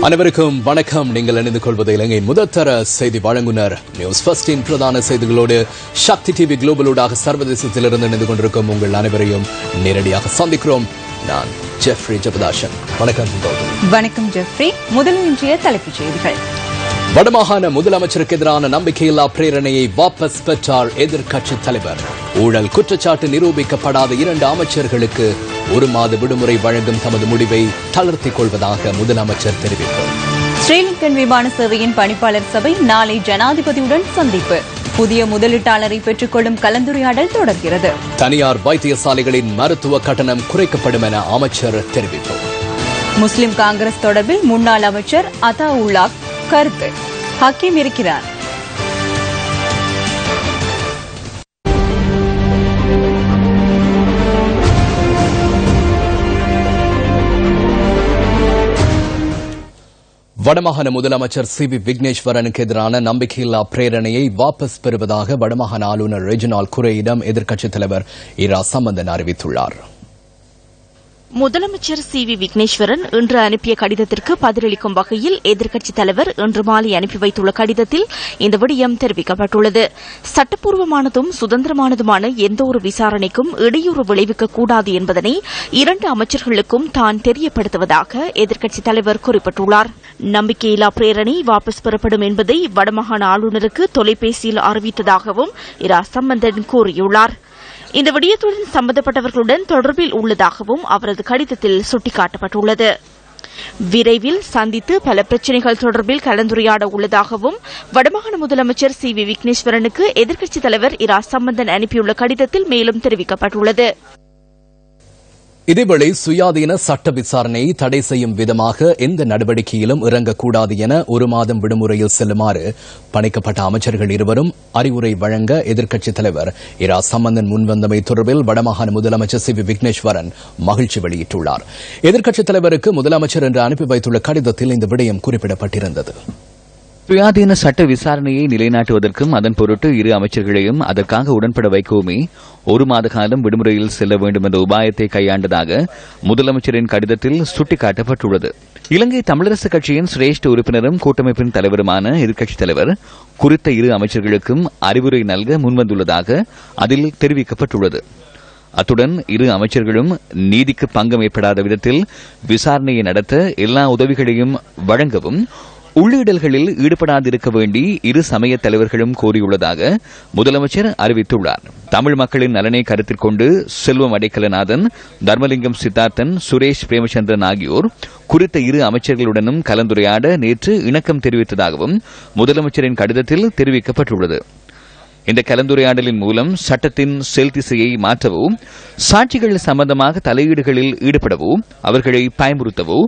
அனைவருக்கும் வணக்கம். நீங்கள் இணைந்து கொள்வது இலங்கையின் முதற்தர செய்தி வழங்குனர் நியூஸ் ஃபர்ஸ்டின் பிரதான செய்திகளோடு சக்தி டிவி குளோபலோடாக சர்வதேசத்திலிருந்து இணைந்து கொண்டிருக்கும் உங்கள் அனைவரையும் நேரடியாக சந்திக்கிறோம். நான் ஜெஃப்ரி ஜெபதாசன். வணக்கம். வணக்கம் ஜெஃப்ரி. முதலில் இன்றைய தலைப்புச் செய்திகள். வடமாகாண முதலமைச்சருக்கு எதிரான நம்பிக்கையில்லா பிரேரணையை வாபஸ் பெற்றார் எதிர்க்கட்சித் தலைவர். ஊழல் குற்றச்சாட்டு நிரூபிக்கப்படாத 2 அமைச்சர்களுக்கு 1 மாத விடுமுறை வழங்கும் தமது முடிவை தளர்த்திக் கொள்வதாக முதலமைச்சர் தெரிவித்தார். ஸ்ரீலங்கன் விமான சேவையின் பணிப்பாளர் சபை நாளை ஜனாதிபதியுடன் சந்திப்பு. புதிய முதலீட்டாளரை பெற்றுக் கொள்ளும் கலந்துரையாடல் தொடர்கிறது. தனியார் வைத்தியசாலைகளின் மருத்துவ கட்டணம் குறைக்கப்படும் என அமைச்சர் தெரிவித்தார். முஸ்லிம் காங்கிரஸ் தொடர்பில் முன்னாள் அமைச்சர் அதாவுல்லா கருத்து. ஹக்கீம் இருக்கிறார். வடமாகாண முதலமைச்சர் சி.வி. விக்னேஸ்வரனுக்கு எதிரான நம்பிக்கையில்லா பிரேரணையை வாபஸ் பெறுவதாக வடமாகாண ஆளுநர் ரெஜினால் குரேயிடம் எதிர்க்கட்சித் தலைவர் இரா சம்பந்தன் அறிவித்துள்ளார். முதலமைச்சர் சி.வி. விக்னேஸ்வரன் இன்று அனுப்பிய கடிதத்திற்கு பதிலளிக்கும் வகையில் எதிர்க்கட்சித் தலைவர் இன்று மாலை அனுப்பி வைத்துள்ள கடிதத்தில் இந்த விடயம் தெரிவிக்கப்பட்டுள்ளது. சட்டப்பூர்வமானதும் சுதந்திரமானதுமான எந்தவொரு விசாரணைக்கும் இடையூறு விளைவிக்கக்கூடாது என்பதனை 2 அமைச்சர்களுக்கும் தான் தெரியப்படுத்துவதாக எதிர்க்கட்சித் தலைவர் குறிப்பிட்டுள்ளார். நம்பிக்கையில்லா பிரேரணை வாபஸ் பெறப்படும் என்பதை வடமாகாண ஆளுநருக்கு தொலைபேசியில் அறிவித்ததாகவும் இரா சம்பந்தன் கூறியுள்ளார். இந்த விடயத்துடன் சம்பந்தப்பட்டவர்களுடன் தொடர்பில் உள்ளதாகவும் அவரது கடிதத்தில் சுட்டிக்காட்டப்பட்டுள்ளது. விரைவில் சந்தித்து பல பிரச்சினைகள் தொடர்பில் கலந்துரையாட உள்ளதாகவும் வடமாகாண முதலமைச்சர் சி.வி. விக்னேஸ்வரனுக்கு எதிர்க்கட்சித் தலைவர் இரா சம்பந்தன் அனுப்பியுள்ள கடிதத்தில் மேலும் தெரிவிக்கப்பட்டுள்ளது. இதேவேளை சுயாதீன சட்ட விசாரணையை தடை செய்யும் விதமாக எந்த நடவடிக்கையிலும் இறங்கக்கூடாது என 1 மாதம் விடுமுறையில் செல்லுமாறு பணிக்கப்பட்ட அமைச்சர்கள் 2 அறிவுரை வழங்க எதிர்க்கட்சித் தலைவர் இரா சம்பந்தன் முன்வந்தமை தொடர்பில் வடமாகாண முதலமைச்சர் சி.வி. விக்னேஸ்வரன் மகிழ்ச்சி வெளியிட்டுள்ளார். எதிர்க்கட்சித் தலைவருக்கு முதலமைச்சர் என்று அனுப்பி வைத்துள்ள கடிதத்தில் இந்த விடயம் குறிப்பிடப்பட்டிருந்தது. சுயாதீன சட்ட விசாரணையை நிலைநாட்டுவதற்கும் அதன் பொருட்டு 2 அமைச்சர்களையும் அதற்காக உடன்பட வைக்கவுமே 1 மாத காலம் விடுமுறையில் செல்ல வேண்டும் என்ற உபாயத்தை கையாண்டதாக முதலமைச்சரின் கடிதத்தில் சுட்டிக்காட்டப்பட்டுள்ளது. இலங்கை தமிழரசுக் கட்சியின் சிரேஷ்ட உறுப்பினரும் கூட்டமைப்பின் தலைவருமான எதிர்க்கட்சித் தலைவர் குறித்த 2 அமைச்சர்களுக்கும் அறிவுரை நல்க முன்வந்துள்ளதாக அதில் தெரிவிக்கப்பட்டுள்ளது. அத்துடன் 2 அமைச்சர்களும் நீதிக்கு பங்கம் ஏற்படாத விதத்தில் விசாரணையை நடத்த எல்லா உதவிகளையும் வழங்கவும் உள்ளீடல்களில் ஈடுபடாதிருக்க வேண்டி 2 சமய தலைவர்களும் கோரியுள்ளதாக முதலமைச்சர் அறிவித்துள்ளார். தமிழ் மக்களின் நலனை கருத்தில் கொண்டு செல்வம் அடைக்கலநாதன், தர்மலிங்கம் சித்தார்த்தன், சுரேஷ் பிரேமச்சந்திரன் ஆகியோர் குறித்த 2 அமைச்சர்களுடனும் கலந்துரையாட நேற்று இணக்கம் தெரிவித்ததாகவும் முதலமைச்சரின் கடிதத்தில் தெரிவிக்கப்பட்டுள்ளது. இந்த கலந்துரையாடலின் மூலம் சட்டத்தின் செல்திசையை மாற்றவோ, சாட்சிகள் சம்பந்தமாக தலையீடுகளில் ஈடுபடவோ, அவர்களை பயமுறுத்தவோ,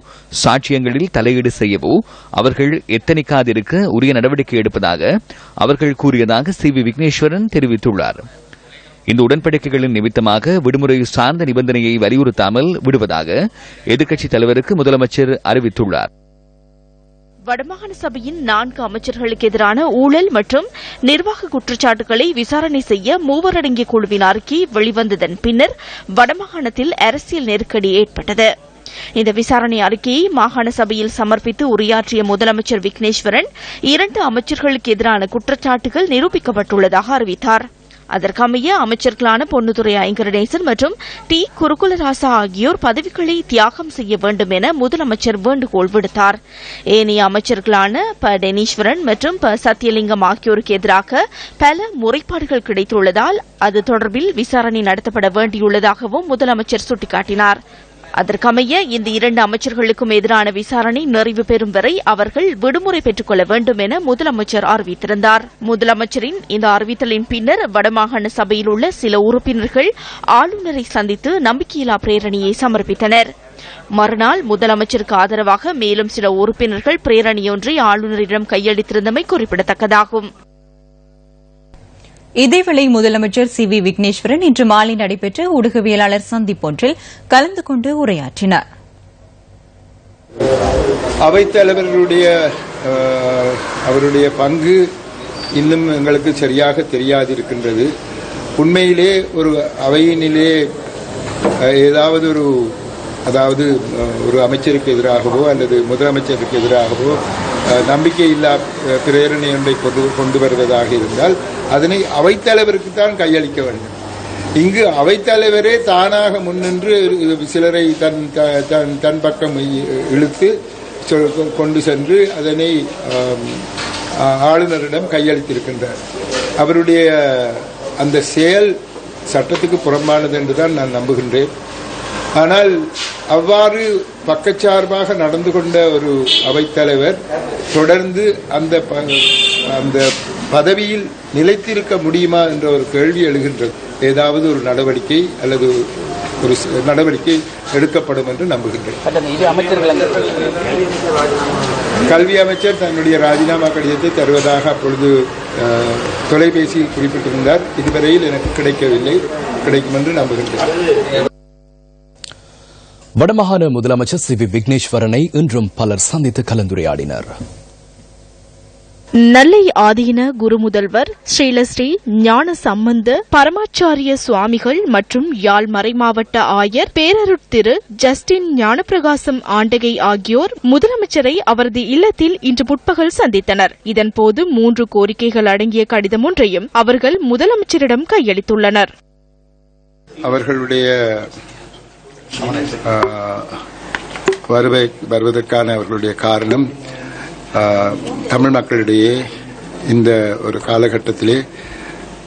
சாட்சியங்களில் தலையீடு செய்யவோ அவர்கள் எத்தனிக்காதிருக்க உரிய நடவடிக்கை எடுப்பதாக அவர்கள் கூறியதாக சி.வி. விக்னேஸ்வரன் தெரிவித்துள்ளார். இந்த உடன்படிக்கைகளின் நிமித்தமாக விடுமுறை சார்ந்த நிபந்தனையை வலியுறுத்தாமல் விடுவதாக எதிர்க்கட்சித் தலைவருக்கு முதலமைச்சர் அறிவித்துள்ளார். வடமாகாண சபையின் 4 அமைச்சர்களுக்கு எதிரான ஊழல் மற்றும் நிர்வாக குற்றச்சாட்டுகளை விசாரணை செய்ய 3 அடங்கிய குழுவின் அறிக்கை வெளிவந்ததன் பின்னர் வடமாகாணத்தில் அரசியல் நெருக்கடி ஏற்பட்டது. இந்த விசாரணை அறிக்கையை மாகாண சபையில் சமர்ப்பித்து உரையாற்றிய முதலமைச்சர் விக்னேஸ்வரன் 2 அமைச்சர்களுக்கு எதிரான குற்றச்சாட்டுகள் நிரூபிக்கப்பட்டுள்ளதாக அறிவித்தார். அதற்கமைய அமைச்சர்களான பொன்னுத்துரை ஐங்கரநேசன் மற்றும் டி. குருகுலராசா ஆகியோர் பதவிகளை தியாகம் செய்ய வேண்டும் என முதலமைச்சர் வேண்டுகோள் விடுத்தார். ஏனைய அமைச்சர்களான ப. டெனீஸ்வரன் மற்றும் ப. சத்தியலிங்கம் ஆகியோருக்கு எதிராக பல முறைப்பாடுகள் கிடைத்துள்ளதால் அது தொடர்பில் விசாரணை நடத்தப்பட வேண்டியுள்ளதாகவும் முதலமைச்சர் சுட்டிக்காட்டினார். அதற்கமைய இந்த 2 அமைச்சர்களுக்கும் எதிரான விசாரணை நிறைவு பெறும் வரை அவர்கள் விடுமுறை பெற்றுக் கொள்ள வேண்டும் என முதலமைச்சர் அறிவித்திருந்தார். முதலமைச்சரின் இந்த அறிவித்தலின் பின்னர் வடமாகாண சபையில் உள்ள சில உறுப்பினர்கள் ஆளுநரை சந்தித்து நம்பிக்கையில்லா பிரேரணையை சமர்ப்பித்தனர். மறுநாள் முதலமைச்சருக்கு ஆதரவாக மேலும் சில உறுப்பினர்கள் பிரேரணையொன்றை ஆளுநரிடம் கையளித்திருந்தமை குறிப்பிடத்தக்கதாகும். இதேவேளை முதலமைச்சர் சி.வி. விக்னேஸ்வரன் இன்று மாலை நடைபெற்ற ஊடகவியலாளர் சந்திப்பொன்றில் கலந்து கொண்டு உரையாற்றினார். அவைத்தலைவர்களுடைய அவருடைய பங்கு இன்னும் எங்களுக்கு சரியாக தெரியாதிருக்கின்றது. உண்மையிலே ஒரு அவையினிலே ஏதாவது ஒரு அதாவது ஒரு அமைச்சருக்கு எதிராகவோ அல்லது முதலமைச்சருக்கு எதிராகவோ நம்பிக்கையில்லா பிரேரணை ஒன்றை கொண்டு வருவதாக இருந்தால் அதனை அவைத்தலைவருக்கு தான் கையளிக்க வேண்டும். இங்கு அவைத்தலைவரே தானாக முன்னின்று சிலரை தன் பக்கம் இழுத்து கொண்டு சென்று அதனை ஆளுநரிடம் கையளித்திருக்கின்றார். அவருடைய அந்த செயல் சட்டத்துக்கு புறம்பானது என்றுதான் நான் நம்புகின்றேன். ஆனால் அவ்வாறு பக்கச்சார்பாக நடந்து கொண்ட ஒரு அவைத்தலைவர் தொடர்ந்து அந்த பதவியில் நிலைத்திருக்க முடியுமா என்ற ஒரு கேள்வி எழுகின்றது. ஏதாவது ஒரு நடவடிக்கை அல்லது ஒரு நடவடிக்கை எடுக்கப்படும் என்று நம்புகின்றேன். கல்வி அமைச்சர் தன்னுடைய ராஜினாமா கடிதத்தை தருவதாக அப்பொழுது தொலைபேசியில் குறிப்பிட்டிருந்தார். இதுவரையில் எனக்கு கிடைக்கவில்லை, கிடைக்கும் என்று நம்புகின்றேன். வடமாகாண முதலமைச்சர் சி வி விக்னேஸ்வரனை இன்றும் பலர் சந்தித்து கலந்துரையாடினர். நெல்லை ஆதீன குருமுதல்வர் ஸ்ரீலஸ்ரீ ஞான சம்பந்த பரமாச்சாரிய சுவாமிகள் மற்றும் யாழ் மறைமாவட்ட ஆயர் பேரருட்திரு ஜஸ்டின் ஞானப்பிரகாசம் ஆண்டகை ஆகியோர் முதலமைச்சரை அவரது இல்லத்தில் இன்று முற்பகல் சந்தித்தனர். இதன்போது 3 கோரிக்கைகள் அடங்கிய கடிதம் ஒன்றையும் அவர்கள் முதலமைச்சரிடம் கையளித்துள்ளனர். அவர்களுடைய வருவதற்கான அவர்களுடைய காரணம் தமிழ் மக்களிடையே இந்த ஒரு காலகட்டத்திலே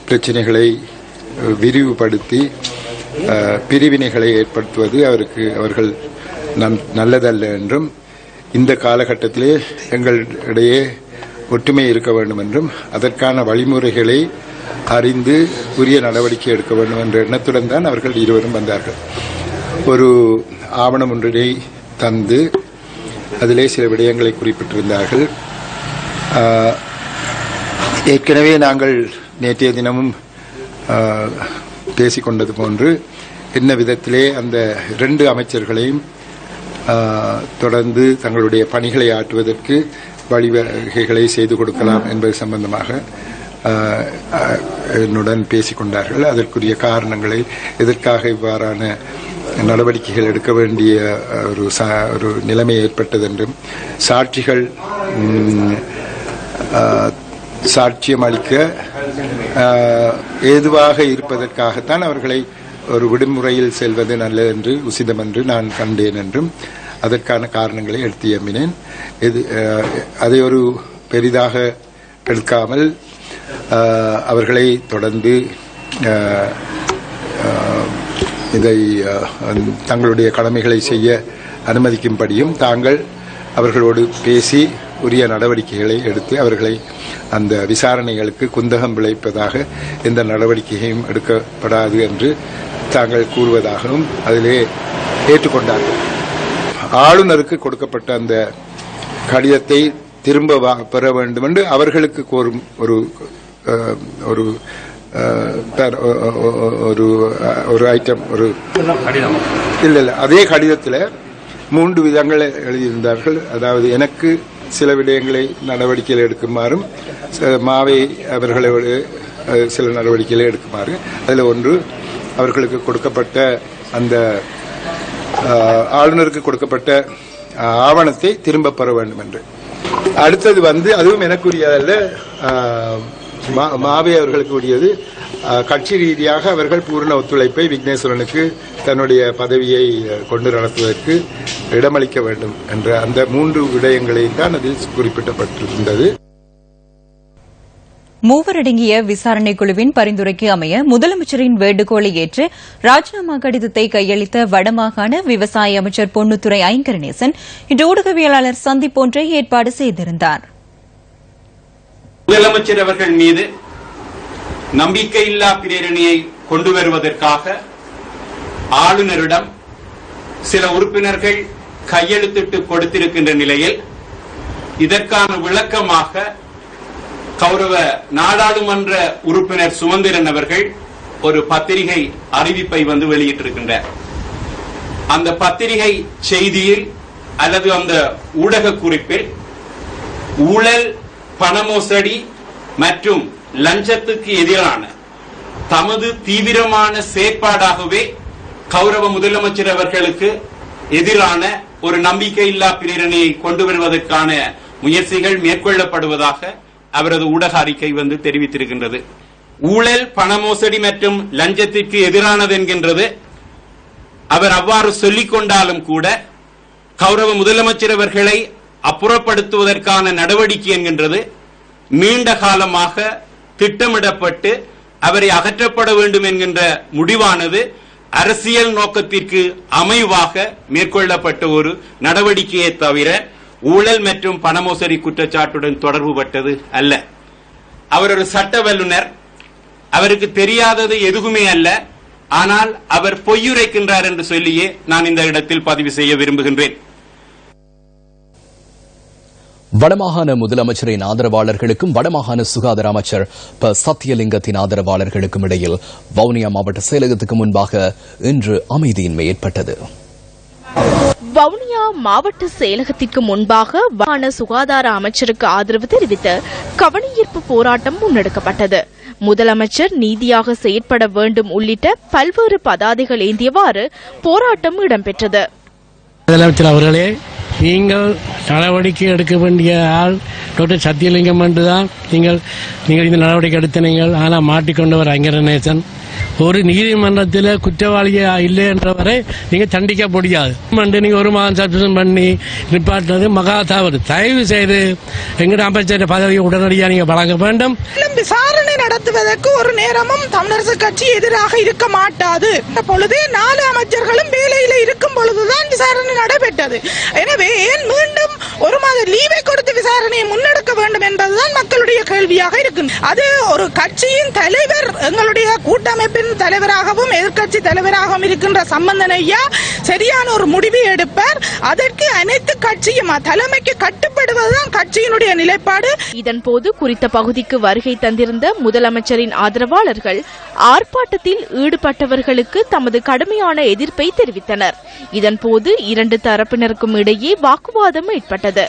பிரச்சனைகளை விரிவுபடுத்தி பிரிவினைகளை ஏற்படுத்துவது அவர்கள் நல்லதல்ல என்றும் இந்த காலகட்டத்திலே எங்களிடையே ஒற்றுமை இருக்க வேண்டும் என்றும் அதற்கான வழிமுறைகளை அறிந்து உரிய நடவடிக்கை எடுக்க வேண்டும் என்ற எண்ணத்துடன் தான் அவர்கள் இருவரும் வந்தார்கள். ஒரு ஆவணம் ஒன்றினை தந்து அதிலே சில விடயங்களை குறிப்பிட்டிருந்தார்கள். ஏற்கனவே நாங்கள் நேற்றைய தினமும் பேசிக்கொண்டது போன்று என்ன விதத்திலே அந்த 2 அமைச்சர்களையும் தொடர்ந்து தங்களுடைய பணிகளை ஆற்றுவதற்கு வழிவகைகளை செய்து கொடுக்கலாம் என்பது சம்பந்தமாக என்னுடன் பேசிக்கொண்டார்கள். அதற்குரிய காரணங்களை, எதற்காக இவ்வாறான நடவடிக்கைகள் எடுக்க வேண்டிய ஒரு நிலைமை ஏற்பட்டது என்றும், சாட்சிகள் சாட்சியம் அளிக்க ஏதுவாக இருப்பதற்காகத்தான் அவர்களை ஒரு விடுமுறையில் செல்வது நல்லது என்று உசிதம் என்று நான் கண்டேன் என்றும் அதற்கான காரணங்களை எடுத்து எம்பினேன். அதை ஒரு பெரிதாக எடுக்காமல் அவர்களை தொடர்ந்து இதை தங்களுடைய கடமைகளை செய்ய அனுமதிக்கும்படியும் தாங்கள் அவர்களோடு பேசி உரிய நடவடிக்கைகளை எடுத்து அவர்களை அந்த விசாரணைகளுக்கு குந்தகம் விளைப்பதாக எந்த நடவடிக்கையும் எடுக்கப்படாது என்று தாங்கள் கூறுவதாகவும் அதிலே ஏற்றுக்கொண்டார்கள். ஆளுநருக்கு கொடுக்கப்பட்ட அந்த கடிதத்தை திரும்ப பெற வேண்டும் என்று அவர்களுக்கு கோரும் ஒரு ஐட்டம் இல்ல அதே கடிதத்தில் 3 விதங்களை எழுதியிருந்தார்கள். அதாவது எனக்கு சில விடயங்களை நடவடிக்கைகள் எடுக்குமாறும், மாவை அவர்களோடு சில நடவடிக்கைகளை எடுக்குமாறு. அதில் ஒன்று அவர்களுக்கு கொடுக்கப்பட்ட அந்த ஆளுநருக்கு கொடுக்கப்பட்ட ஆவணத்தை திரும்ப பெற வேண்டும் என்று. அடுத்தது அதுவும் எனக்குரியதல்ல, மாவே அவர்களுக்கு உரியது. கட்சி ரீதியாக அவர்கள் பூர்ண ஒத்துழைப்பை விக்னேஸ்வரனுக்கு தன்னுடைய பதவியை கொண்டு நடத்துவதற்கு இடமளிக்க வேண்டும் என்ற அந்த 3 விடயங்களையும் தான் அதில் குறிப்பிடப்பட்டிருந்தது. மூவரடங்கிய விசாரணை குழுவின் பரிந்துரைக்கு அமைய முதலமைச்சரின் வேண்டுகோளை ஏற்று ராஜினாமா கடிதத்தை கையளித்த வடமாகாண விவசாய அமைச்சர் பொன்னுத்துரை ஐங்கரநேசன் இன்று ஊடகவியலாளர் சந்திப்பு ஒன்றை ஏற்பாடு செய்திருந்தார். முதலமைச்சர் அவர்கள் மீது நம்பிக்கையில்லா பிரேரணையை கொண்டு வருவதற்காக ஆளுநரிடம் சில உறுப்பினர்கள் கையெழுத்திட்டு கொடுத்திருக்கின்ற நிலையில் இதற்கான விளக்கமாக கௌரவ நாடாளுமன்ற உறுப்பினர் சுமந்திரன் அவர்கள் ஒரு பத்திரிகை அறிவிப்பை வெளியிட்டிருக்கின்றார். அந்த பத்திரிகை செய்தியில் அல்லது அந்த ஊடக குறிப்பில் ஊழல், பண மோசடி மற்றும் லஞ்சத்துக்கு எதிரான தமது தீவிரமான செயற்பாடாகவே கௌரவ முதலமைச்சர் அவர்களுக்கு எதிரான ஒரு நம்பிக்கையில்லா பிரேரணையை கொண்டு வருவதற்கான முயற்சிகள் மேற்கொள்ளப்படுவதாக அவரது ஊடக அறிக்கை தெரிவித்திருக்கின்றது. ஊழல், பண மோசடி மற்றும் லஞ்சத்திற்கு எதிரானது என்கின்றது. அவர் அவ்வாறு சொல்லிக் கொண்டாலும் கூட கௌரவ முதலமைச்சர் அவர்களை அப்புறப்படுத்துவதற்கான நடவடிக்கை என்கின்றது நீண்ட காலமாக திட்டமிடப்பட்டு அவரை அகற்றப்பட வேண்டும் என்கின்ற முடிவானது அரசியல் நோக்கத்திற்கு அமைவாக மேற்கொள்ளப்பட்ட ஒரு நடவடிக்கையை தவிர ஊழல் மற்றும் பண மோசடி குற்றச்சாட்டுடன் தொடர்புபட்டது அல்ல. அவர் ஒரு சட்ட வல்லுநர். அவருக்கு தெரியாதது எதுவுமே அல்ல. ஆனால் அவர் பொய்யுரைக்கின்றார் என்று சொல்லியே நான் இந்த இடத்தில் பதிவு செய்ய விரும்புகின்றேன். வடமாகாண முதலமைச்சரின் ஆதரவாளர்களுக்கும் வடமாகாண சுகாதார அமைச்சர் ப சத்தியலிங்கத்தின் ஆதரவாளர்களுக்கும் இடையில் வவுனியா மாவட்ட செயலகத்துக்கு முன்பாக இன்று அமைதியின்மை ஏற்பட்டது. வவுனியா மாவட்ட செயலகத்திற்கு முன்பாக வடமாகாண சுகாதார அமைச்சருக்கு ஆதரவு தெரிவித்து கவனஈர்ப்பு போராட்டம் முன்னெடுக்கப்பட்டது. முதலமைச்சர் நீதியாக செயற்பட வேண்டும் உள்ளிட்ட பல்வேறு பதாதைகள் ஏந்தியவாறு போராட்டம் இடம்பெற்றது. முதலமைச்சர் அவர்களே, நீங்கள் நடவடிக்கை எடுக்க வேண்டிய ஆள் டாக்டர் சத்தியலிங்கம் என்றுதான் நீங்கள் இந்த நடவடிக்கை எடுத்தீர்கள். ஆனால் மாட்டிக்கொண்டவர் ஐங்கரநேசன். ஒரு நீதிமன்றத்தில் குற்றவாளியா இல்லை என்றவரை நீங்க தண்டிக்க முடியாது. நீங்க ஒரு மாதம் சஸ்பென்ஷன் பண்ணி நிப்பாட்டினது மகா தவறு. தயவு செய்து எங்கட அமைச்சர் பதவியை உடனடியாக நீங்க வழங்க வேண்டும். விசாரணை நடத்துவதற்கு ஒரு நேரமும் தமிழரசு கட்சி எதிராக இருக்க மாட்டாது. பொழுது 4 அமைச்சர்களும் வேலையில இருக்கும் பொழுதுதான் விசாரணை நடைபெற்றது. எனவே ஏன் மீண்டும் ஒரு மாத லீவை கொடுத்து விசாரணையை முன்னெடுக்க வேண்டும் என்பதுதான் மக்களுடைய கேள்வியாக இருக்கு. அது ஒரு கட்சியின் தலைவர், எங்களுடைய கூட்டமைப்பின் தலைவராகவும் எதிர்கட்சி தலைவராகவும் இருக்கின்ற சம்பந்தன் ஐயா சரியான ஒரு முடிவை எடுப்பார். அதற்கு அனைத்து கட்சியும் தலைமைக்கு கட்டுப்படுவதுதான் கட்சியினுடைய நிலைப்பாடு. இதன்போது குறித்த பகுதிக்கு வருகை தந்திருந்த முதலமைச்சரின் ஆதரவாளர்கள் ஆர்ப்பாட்டத்தில் ஈடுபட்டவர்களுக்கு தமது கடுமையான எதிர்ப்பை தெரிவித்தனர். இதன்போது 2 தரப்பினருக்கும் இடையே வாக்குவாதம் ஏற்பட்டது.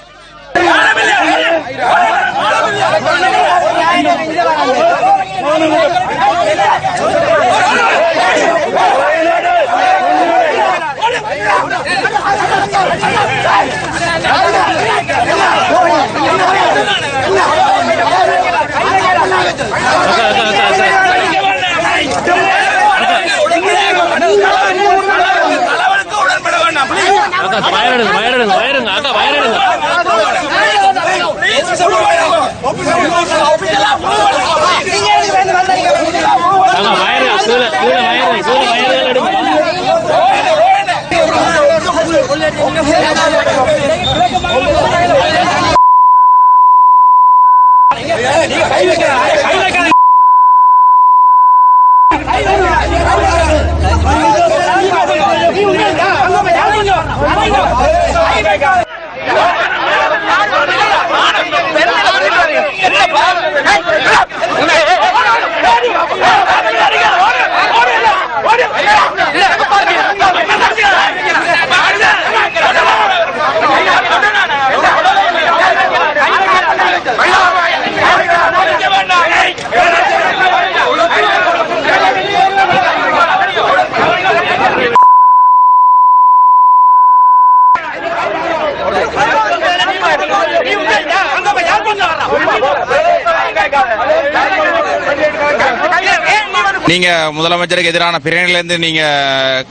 நீங்க முதலமைச்சருக்கு எதிரான பிரிவினையிலிருந்து நீங்க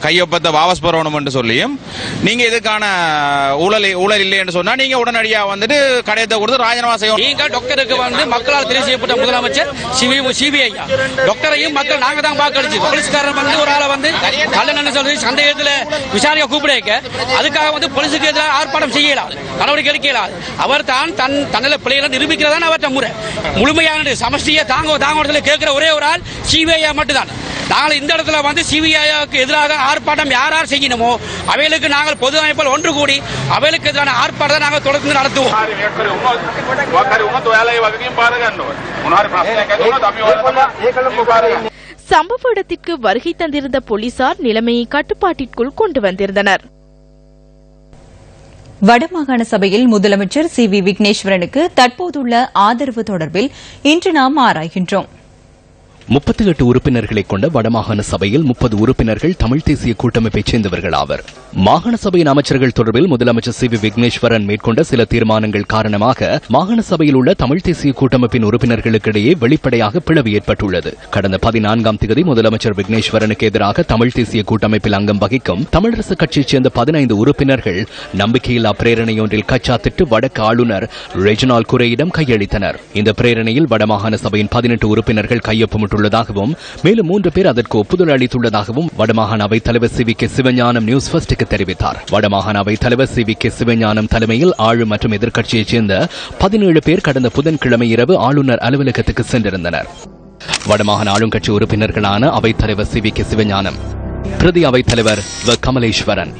கையொப்பத்தை வாபஸ் பெறணும் என்று சொல்லியும் நீங்க இதுக்கான ஊழல் இல்லை என்று சொன்னா நீங்க உடனடியா கடிதத்தை கொடுத்து ராஜினாமா செய்யணும். நீங்க டாக்டருக்கு மக்களால் தெரிவு செய்யப்பட்ட முதலமைச்சர் சிபிஐ டாக்டரையும் மக்கள் நாங்க தான் வாக்களிச்சு போலீஸ்காரர் ஒரு ஆளை கல்லணன்னு சொல்லி சந்தேகத்தில் விசாரிக்க கூப்பிட அதுக்காக போலீசுக்கு எதிராக ஆர்ப்பாட்டம் செய்யலாது, நடவடிக்கை எடுக்க இயலாது. அவர் தான் தன்னில பிள்ளைகளை நிரூபிக்கிறதான் அவற்றை முறை. முழுமையான சமஷ்டியை தாங்க கேட்கிற ஒரே ஒரு ஆள் சிபிஐ மட்டும்தான். நாங்கள் இந்த இடத்துல சிபிஐக்கு எதிராக ஆர்ப்பாட்டம் யார் செய்யணுமோ அவைகளுக்கு நாங்கள் பொது அமைப்பில் ஒன்று கூடி அவைகளுக்கு எதிரான ஆர்ப்பாட்டத்தை நாங்கள் தொடர்ந்து நடத்துவோம். சம்பவ இடத்திற்கு வருகை தந்திருந்த போலீசார் நிலைமையை கட்டுப்பாட்டிற்குள் கொண்டு வந்திருந்தனர். வடமாகாண சபையில் முதலமைச்சர் சி.வி. விக்னேஸ்வரனுக்கு தற்போதுள்ள ஆதரவு தொடர்பில் இன்று நாம் ஆராய்கின்றோம். 38 உறுப்பினர்களை கொண்ட வடமாகாண சபையில் 30 உறுப்பினர்கள் தமிழ் தேசிய கூட்டமைப்பைச் சேர்ந்தவர்கள் ஆவர். மாகாண சபையின் அமைச்சர்கள் தொடர்பில் முதலமைச்சர் சி வி விக்னேஸ்வரன் மேற்கொண்ட சில தீர்மானங்கள் காரணமாக மாகாண சபையில் உள்ள தமிழ் தேசிய கூட்டமைப்பின் உறுப்பினர்களுக்கிடையே வெளிப்படையாக பிளவு ஏற்பட்டுள்ளது. கடந்த 14ஆம் தேதி முதலமைச்சர் விக்னேஸ்வரனுக்கு எதிராக தமிழ் தேசிய கூட்டமைப்பில் அங்கம் வகிக்கும் தமிழரசு கட்சியைச் சேர்ந்த 15 உறுப்பினர்கள் நம்பிக்கையில்லா பிரேரணையொன்றில் கச்சாத்திட்டு வடக்கு ஆளுநர் ரெஜினால் குரேயிடம் கையளித்தனர். இந்த பிரேரணையில் வடமாகாண சபையின் 18 உறுப்பினர்கள் கையொப்பமிட்டுள்ளதாகவும் மேலும் 3 பேர் அதற்கு ஒப்புதல் அளித்துள்ளதாகவும் வடமாகாண அவைத் தலைவர் சி வி கே சிவஞானம் நியூஸ் ஃபர்ஸ்டுக்கு தெரிவித்தார். வடமாகாண அவைத் தலைவர் சி வி கே சிவஞானம் தலைமையில் ஆளும் மற்றும் எதிர்க்கட்சியைச் சேர்ந்த 17 பேர் கடந்த புதன்கிழமை இரவு ஆளுநர் அலுவலகத்துக்கு சென்றிருந்தனர். வடமாகாண ஆளுங்கட்சி உறுப்பினர்களான அவைத் தலைவர் சி வி கே சிவஞானம், பிரதி அவைத் தலைவர் வ கமலேஸ்வரன்,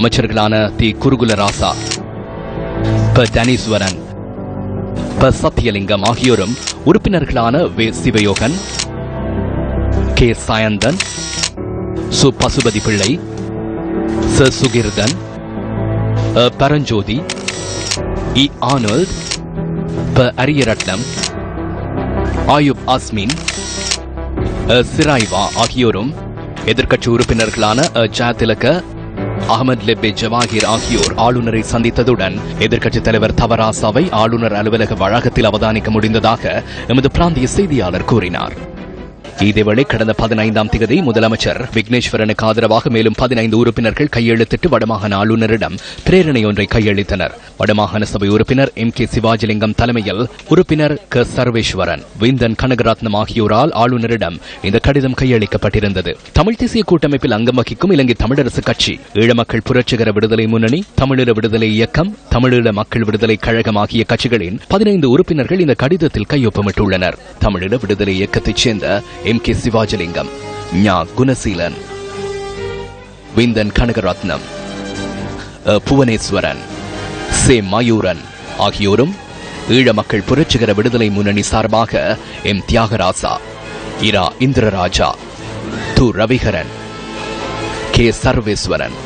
அமைச்சர்களான தி குருகுலராசா, ப டனீஸ்வரன், ப சத்தியலிங்கம் ஆகியோரும் உறுப்பினர்களான வே சிவயோகன், கே சாயந்தன், சு பசுபதி பிள்ளை, ச சுகிர்தன், பரஞ்சோதி, இ ஆனல்ட், ப அரியரட்னம், ஆயுப் ஆஸ்மின், சிராய்வா ஆகியோரும் எதிர்க்கட்சி உறுப்பினர்களான ஜாதிலக, அகமது லெப்பே ஜவாஹிர் ஆகியோர் ஆளுநரை சந்தித்ததுடன் எதிர்க்கட்சித் தலைவர் தவராசாவை ஆளுநர் அலுவலக வளாகத்தில் அவதானிக்க முடிந்ததாக எமது பிராந்திய செய்தியாளர் கூறினார். இதேவேளை கடந்த 15ஆம் தேதி முதலமைச்சர் விக்னேஸ்வரனுக்கு ஆதரவாக மேலும் 15 உறுப்பினர்கள் கையெழுத்திட்டு வடமாகாண ஆளுநரிடம் பிரேரணை ஒன்றை கையளித்தனர். வடமாகாண சபை உறுப்பினர் எம் கே சிவாஜிலிங்கம் தலைமையில் உறுப்பினர் க சர்வேஸ்வரன், விந்தன் கனகரத்னம் ஆகியோரால் ஆளுநரிடம் இந்த கடிதம் கையளிக்கப்பட்டிருந்தது. தமிழ் தேசிய கூட்டமைப்பில் அங்கம் வகிக்கும் இலங்கை தமிழரசு கட்சி, ஈழ மக்கள் புரட்சிகர விடுதலை முன்னணி, தமிழீழ விடுதலை இயக்கம், தமிழீழ மக்கள் விடுதலை கழகம் ஆகிய கட்சிகளின் 15 உறுப்பினர்கள் இந்த கடிதத்தில் கையொப்பமிட்டுள்ளனர். தமிழீழ விடுதலை இயக்கத்தைச் சேர்ந்த எம் கே சிவாஜிலிங்கம், ஞா குணசீலன், விந்தன் கனகரத்னம், புவனேஸ்வரன், சே மயூரன் ஆகியோரும் ஈழ மக்கள் புரட்சிகர விடுதலை முன்னணி சார்பாக எம் தியாகராசா, இரா இந்திரராஜா, து ரவிகரன், கே சர்வேஸ்வரன்,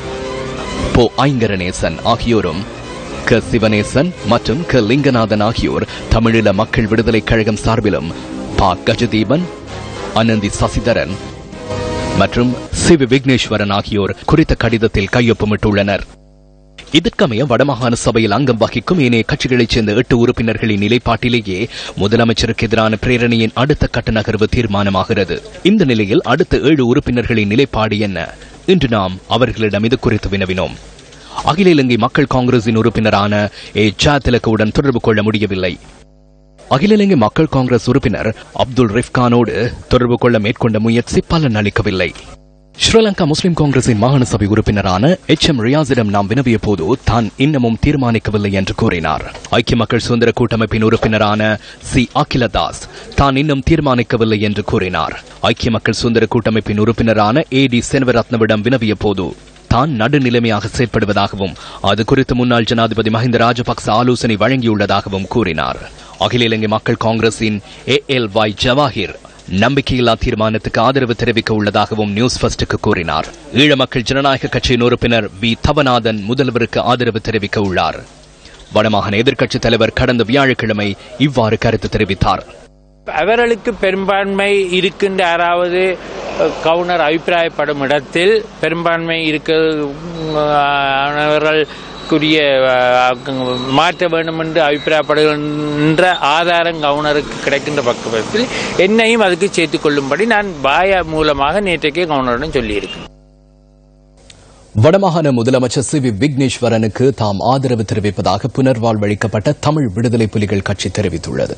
போ ஐங்கரநேசன் ஆகியோரும் க சிவநேசன் மற்றும் க லிங்கநாதன் ஆகியோர் தமிழீழ மக்கள் விடுதலை கழகம் சார்பிலும் பா கஜதீபன், அனந்தி சசிதரன் மற்றும் சி வி விக்னேஸ்வரன் ஆகியோர் குறித்த கடிதத்தில் கையொப்பமிட்டுள்ளனர். இதற்கமைய வடமாகாண சபையில் அங்கம் வகிக்கும் ஏனைய கட்சிகளைச் சேர்ந்த 8 உறுப்பினர்களின் நிலைப்பாட்டிலேயே முதலமைச்சருக்கு எதிரான பிரேரணையின் அடுத்த கட்ட நகர்வு தீர்மானமாகிறது. இந்த நிலையில் அடுத்த 7 உறுப்பினர்களின் நிலைப்பாடு என்ன? இன்று நாம் அவர்களிடம் இது குறித்து வினவினோம். அகில இலங்கை மக்கள் காங்கிரசின் உறுப்பினரான ஏ ஜாதிலகவுடன் தொடர்பு கொள்ள முடியவில்லை. அகில இலங்கை மக்கள் காங்கிரஸ் உறுப்பினர் அப்துல் ரிஃப்கானோடு தொடர்பு கொள்ள மேற்கொண்ட முயற்சி பலன் அளிக்கவில்லை. ஸ்ரீலங்கா முஸ்லிம் காங்கிரசின் மாகாண சபை உறுப்பினரான எச் எம் ரியாஸிடம் நாம் வினவிய போது தான் இன்னமும் தீர்மானிக்கவில்லை என்று கூறினார். ஐக்கிய மக்கள் சுதந்திர கூட்டமைப்பின் உறுப்பினரான சி அகிலதாஸ் தான் இன்னும் தீர்மானிக்கவில்லை என்று கூறினார். ஐக்கிய மக்கள் சுதந்திர கூட்டமைப்பின் உறுப்பினரான ஏ டி சென்வரத்னவிடம் வினவிய போது தான் நடுநிலைமையாக செயற்படுவதாகவும் அது குறித்து முன்னாள் ஜனாதிபதி மஹிந்த ராஜபக்ச ஆலோசனை வழங்கியுள்ளதாகவும் கூறினார். அகில இலங்கை மக்கள் காங்கிரசின் ALY ஜவாஹிர் நம்பிக்கையில்லா தீர்மானத்துக்கு ஆதரவு தெரிவிக்க உள்ளதாகவும் நியூஸ் ஃபர்ஸ்டுக்கு கூறினார். ஈழ மக்கள் ஜனநாயக கட்சியின் உறுப்பினர் வி தவநாதன் முதல்வருக்கு ஆதரவு தெரிவிக்க உள்ளார். வடமாகாண எதிர்க்கட்சித் தலைவர் கடந்த வியாழக்கிழமை இவ்வாறு கருத்து தெரிவித்தார். அவர்களுக்கு பெரும்பான்மை இருக்கின்ற யாராவது கவுனர் அபிப்பிராயப்படும் இடத்தில் பெரும்பான்மை இருக்கிறவர்களுக்குரிய மாற்ற வேண்டும் என்று அபிப்பிராயப்படுகின்ற ஆதாரம் கவர்னருக்கு கிடைக்கின்ற பக்கத்தில் என்னையும் அதுக்கு சேர்த்துக் கொள்ளும்படி நான் பாய மூலமாக நேற்றைக்கே கவர்னரிடம் சொல்லியிருக்கிறேன். வடமாகாண முதலமைச்சர் சி வி விக்னேஸ்வரனுக்கு தாம் ஆதரவு தெரிவிப்பதாக புனர்வாழ்வளிக்கப்பட்ட தமிழ் விடுதலை புலிகள் கட்சி தெரிவித்துள்ளது.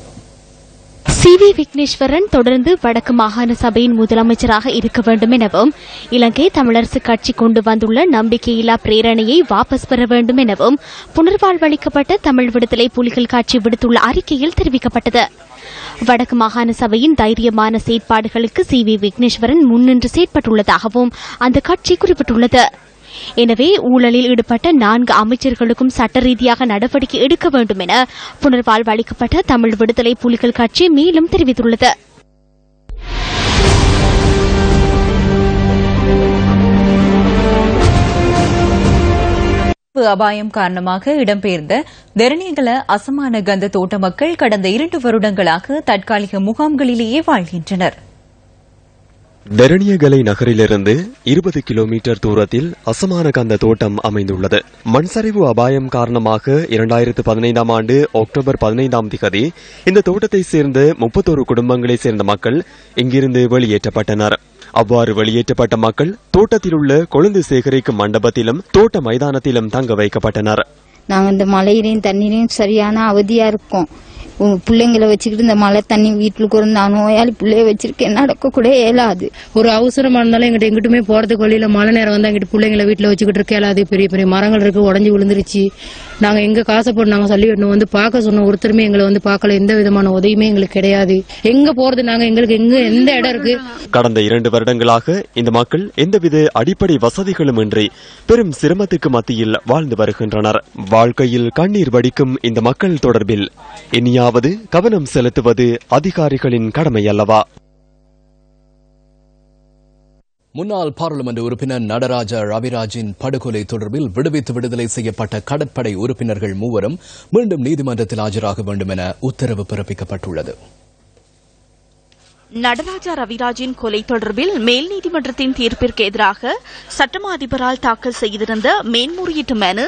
சி வி விக்னேஸ்வரன் தொடர்ந்து வடக்கு மாகாண சபையின் முதலமைச்சராக இருக்க வேண்டும் எனவும் இலங்கை தமிழரசு கட்சி கொண்டு வந்துள்ள நம்பிக்கையில்லா பிரேரணையை வாபஸ் பெற வேண்டும் எனவும் புனர்வாழ்வளிக்கப்பட்ட தமிழ் விடுதலை புலிகள் கட்சி விடுத்துள்ள அறிக்கையில் தெரிவிக்கப்பட்டது. வடக்கு மாகாண சபையின் தைரியமான செயற்பாடுகளுக்கு சி வி விக்னேஸ்வரன் முன்னின்று செயற்பட்டுள்ளதாகவும் அந்த கட்சி குறிப்பிட்டுள்ளது. எனவே ஊழலில் ஈடுபட்ட 4 அமைச்சர்களுக்கும் சட்ட ரீதியாக நடவடிக்கை எடுக்க வேண்டும் என புனர்வாழ்வளிக்கப்பட்ட தமிழ் விடுதலை புலிகள் கட்சி மேலும் தெரிவித்துள்ளது. அபாயம் காரணமாக இடம்பெயர்ந்த தெரணியகல அசமான கந்த தோட்ட மக்கள் கடந்த 2 வருடங்களாக தற்காலிக முகாம்களிலேயே வாழ்கின்றனர். தெரணியகலை நகரிலிருந்து 20 கிலோமீட்டர் தூரத்தில் அசமானகந்த தோட்டம் அமைந்துள்ளது. மண்சரிவு அபாயம் காரணமாக 2015 ஆண்டு அக்டோபர் 15 இந்த தோட்டத்தை சேர்ந்த 31 குடும்பங்களைச் சேர்ந்த மக்கள் இங்கிருந்து வெளியேற்றப்பட்டனர். அவ்வாறு வெளியேற்றப்பட்ட மக்கள் தோட்டத்தில் உள்ள கொழுந்து சேகரிக்கும் மண்டபத்திலும் தோட்ட மைதானத்திலும் தங்க வைக்கப்பட்டனர். நாங்க இந்த மழையிலையும் தண்ணீரையும் சரியான அவதியா இருக்கோம். பிள்ளைங்களை வச்சுக்கிட்டு இந்த மழை தண்ணி வீட்டுக்கு ஒரு நான் நோயாளி பிள்ளைய வச்சிருக்கேன், நடக்க கூட இயலாது. ஒரு அவசரமா இருந்தாலும் எங்கிட்ட எங்கிட்டுமே போறதுக்கு வழியில மழை நேரம் வந்து எங்கிட்ட பிள்ளைங்களை வீட்டுல வச்சுக்கிட்டு இருக்க இயலாது. பெரிய பெரிய மரங்கள் இருக்கு, உடஞ்சி விழுந்துருச்சு. நாங்க எங்க காசை போட்டு நாங்க சொல்லி வந்து பார்க்க சொன்னோம், ஒருத்தருமே எங்களை வந்து பார்க்கல. எந்த விதமான உதவியுமே எங்களுக்கு கிடையாது. எங்க போறது நாங்க, எங்களுக்கு எங்க எந்த இடம் இருக்கு? கடந்த 2 வருடங்களாக இந்த மக்கள் எந்தவித அடிப்படை வசதிகளும் இன்றி பெரும் சிரமத்துக்கு மத்தியில் வாழ்ந்து வருகின்றனர். வாழ்க்கையில் கண்ணீர் வடிக்கும் இந்த மக்கள் தொடர்பில் இனியாவது கவனம் செலுத்துவது அதிகாரிகளின் கடமை அல்லவா? முன்னாள் பாராளுமன்ற உறுப்பினர் நடராஜா ரவிராஜின் படுகொலை தொடர்பில் விடுவித்து விடுதலை செய்யப்பட்ட கடற்படை உறுப்பினர்கள் 3 மீண்டும் நீதிமன்றத்தில் ஆஜராக வேண்டும் என உத்தரவு பிறப்பிக்கப்பட்டுள்ளது. நடராஜா ரவிராஜின் கொலை தொடர்பில் மேல் நீதிமன்றத்தின் தீர்ப்பிற்கு எதிராக சட்டமா அதிபரால் தாக்கல் செய்திருந்த மேன்முறையீட்டு மனு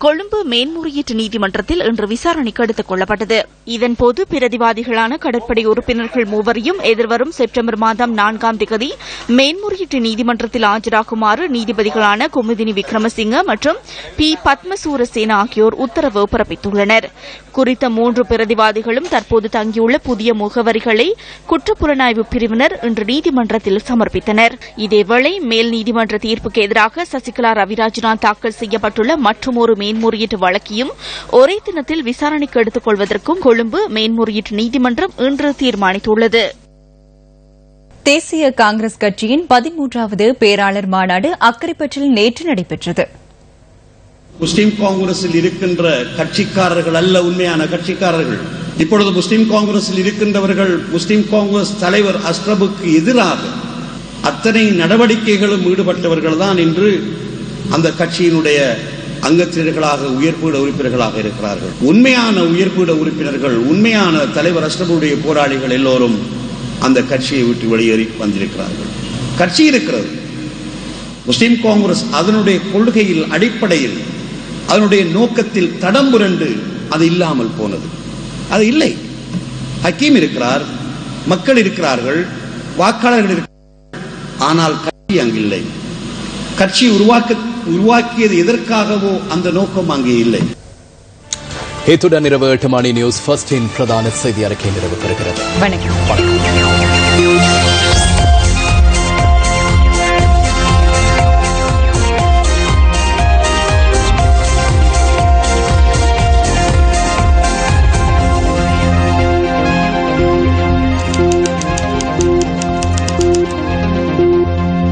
கொழும்பு மேன்முறையீட்டு நீதிமன்றத்தில் இன்று விசாரணைக்கு எடுத்துக் கொள்ளப்பட்டது. இதன்போது பிரதிவாதிகளான கடற்படை உறுப்பினர்கள் 3 எதிர்வரும் செப்டம்பர் மாதம் 4 மேன்முறையீட்டு நீதிமன்றத்தில் ஆஜராகுமாறு நீதிபதிகளான குமுதினி விக்ரமசிங்க மற்றும் பி பத்மசூரசேன ஆகியோர் உத்தரவு பிறப்பித்துள்ளனர். குறித்த 3 பிரதிவாதிகளும் தற்போது தங்கியுள்ள புதிய முகவரிகளை குற்றப்புலனாய்வு பிரிவினர் இன்று நீதிமன்றத்தில் சமர்ப்பித்தனர். இதேவேளை மேல் நீதிமன்ற தீர்ப்புக்கு எதிராக சசிகலா ரவிராஜினால் தாக்கல் செய்யப்பட்டுள்ள மற்றொரு மேன்முறையீட்டு வழக்கையும் ஒரே தினத்தில் விசாரணைக்கு எடுத்துக் கொள்வதற்கும் கொழும்பு மேன்முறையீட்டு நீதிமன்றம் இன்று தீர்மானித்துள்ளது. தேசிய காங்கிரஸ் கட்சியின் 13வது பேராளர் மாநாடு அக்கரைப்பற்றில் நேற்று நடைபெற்றது. முஸ்லிம் காங்கிரஸில் இருக்கின்ற கட்சிக்காரர்கள் அல்ல உண்மையான கட்சிக்காரர்கள். இப்பொழுது முஸ்லிம் காங்கிரஸில் இருக்கின்றவர்கள் முஸ்லிம் காங்கிரஸ் தலைவர் அஸ்ரபுக்கு எதிராக அத்தனை நடவடிக்கைகளும் ஈடுபட்டவர்கள் தான் இன்று அந்த கட்சியினுடைய அங்கத்தினர்களாக உயர்பீட உறுப்பினர்களாக இருக்கிறார்கள். உண்மையான உயர்பீட உறுப்பினர்கள், உண்மையான தலைவர் அஸ்ரபுடைய போராளிகள் எல்லோரும் அந்த கட்சியை விட்டு வெளியேறி வந்திருக்கிறார்கள். கட்சி இருக்கிறது, முஸ்லிம் காங்கிரஸ் அதனுடைய கொள்கையில் அடிப்படையில் அதனுடைய நோக்கத்தில் தடம் புரண்டு அது இல்லாமல் போனது. அது இல்லை. ஹக்கீம் இருக்கிறார், மக்கள் இருக்கிறார்கள், வாக்காளர்கள் இருக்கிறார்கள். ஆனால் கட்சி அங்கில்லை. கட்சி உருவாக்கியது எதற்காகவோ அந்த நோக்கம் அங்கே இல்லை. இத்துடன் இரவு 8 மணி நியூஸ் ஃபர்ஸ்டின் பிரதான செய்தி அறிக்கை நிறைவு பெறுகிறது. வணக்கம்.